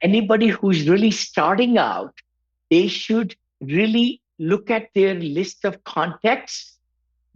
anybody who's really starting out, they should really look at their list of contacts,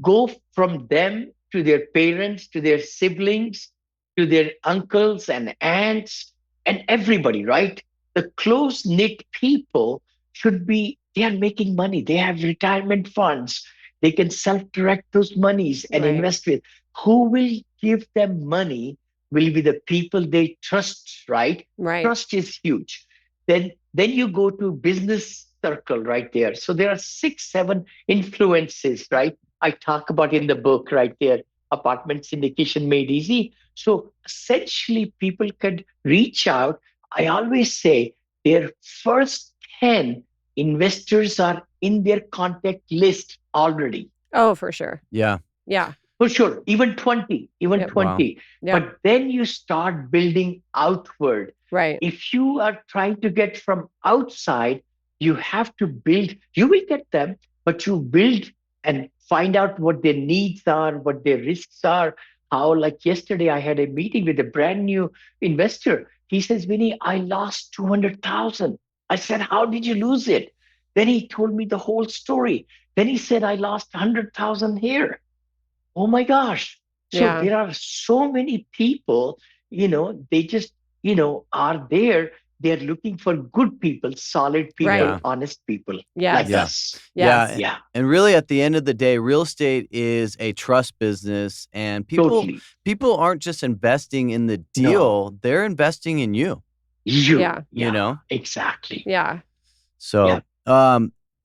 go from them to their parents, to their siblings, to their uncles and aunts, and everybody, right? The close knit people should be, they are making money, they have retirement funds, they can self direct those monies and Right. invest with. Who will give them money will be the people they trust, right? Right. Trust is huge. Then you go to business circle right there. So there are six, seven influences, right? I talk about in the book right there, apartment syndication made easy. So essentially, people could reach out. I always say their first 10 investors are in their contact list already. Oh, for sure. Yeah. Yeah. For sure, even 20, even Yep. Wow. 20. Yep. But then you start building outward. Right. If you are trying to get from outside, you have to build, you will get them, but you build and find out what their needs are, what their risks are. How, like yesterday, I had a meeting with a brand new investor. He says, Vinny, I lost 200,000. I said, how did you lose it? Then he told me the whole story. Then he said, I lost 100,000 here. Oh my gosh. So Yeah. there are so many people, they just, are there. They're looking for good people, solid people, Right. Yeah. honest people Yes. like Yeah. us. Yes. Yeah. Yeah, And really at the end of the day, real estate is a trust business, and totally. people aren't just investing in the No, deal, they're investing in you, Yeah. you Yeah, know? exactly. Yeah. Yeah. So,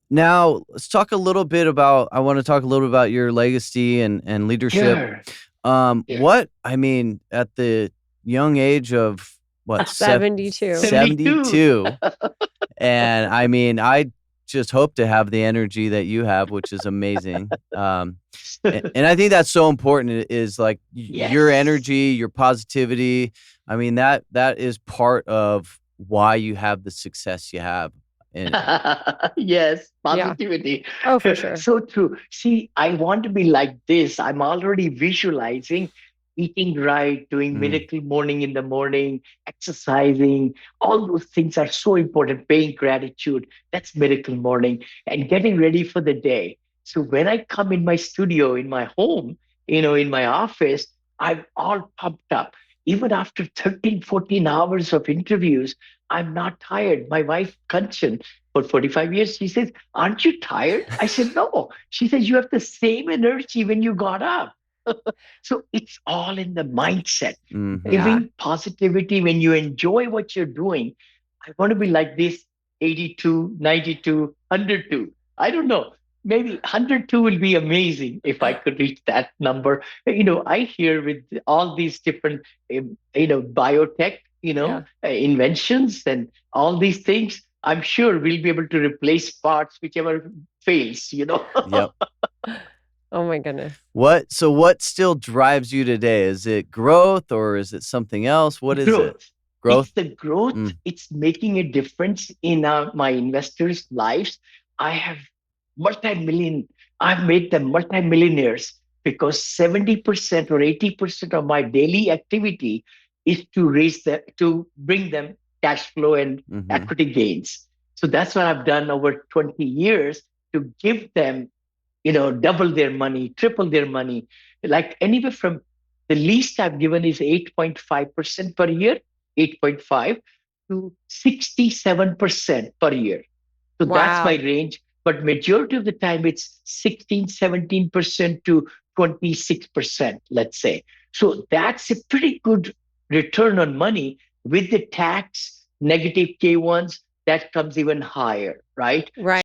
now let's talk a little bit about I want to talk a little bit about your legacy and leadership. Sure. Yeah. What I mean at the young age of what 72. 72. 72, and I mean I just hope to have the energy that you have, which is amazing. And I think that's so important is like your Yes. energy, your positivity. I mean that is part of why you have the success you have. And Yes, Yeah. positivity. Oh, for sure. So true. See, I want to be like this. I'm already visualizing eating right, doing mm, miracle morning in the morning, exercising. All those things are so important. Paying gratitude. That's miracle morning. And getting ready for the day. So when I come in my studio, in my home, in my office, I'm all pumped up. Even after 13, 14 hours of interviews, I'm not tired. My wife, Kanchan, for 45 years, she says, aren't you tired? I said, no. She says, you have the same energy when you got up. So it's all in the mindset, mhm. Yeah. giving positivity when you enjoy what you're doing. I want to be like this 82, 92, 102. I don't know. Maybe 102 will be amazing if I could reach that number. I hear with all these different, biotech, Yeah. inventions and all these things. I'm sure we'll be able to replace parts whichever fails. Yep. Oh my goodness. What still drives you today? Is it growth or is it something else? What is it? Growth. Growth? It's the growth. Mm, It's making a difference in my investors' lives. I have multi-million. I've made them multi-millionaires because 70% or 80% of my daily activity is to to bring them cash flow and mhm. equity gains. So that's what I've done over 20 years to give them double their money, triple their money. Like anywhere from the least I've given is 8.5% per year, 8.5 to 67% per year. So that's my Wow. range. But majority of the time it's 16, 17% to 26%, let's say. So that's a pretty good return on money with the tax negative K1s that comes even higher, right? Right.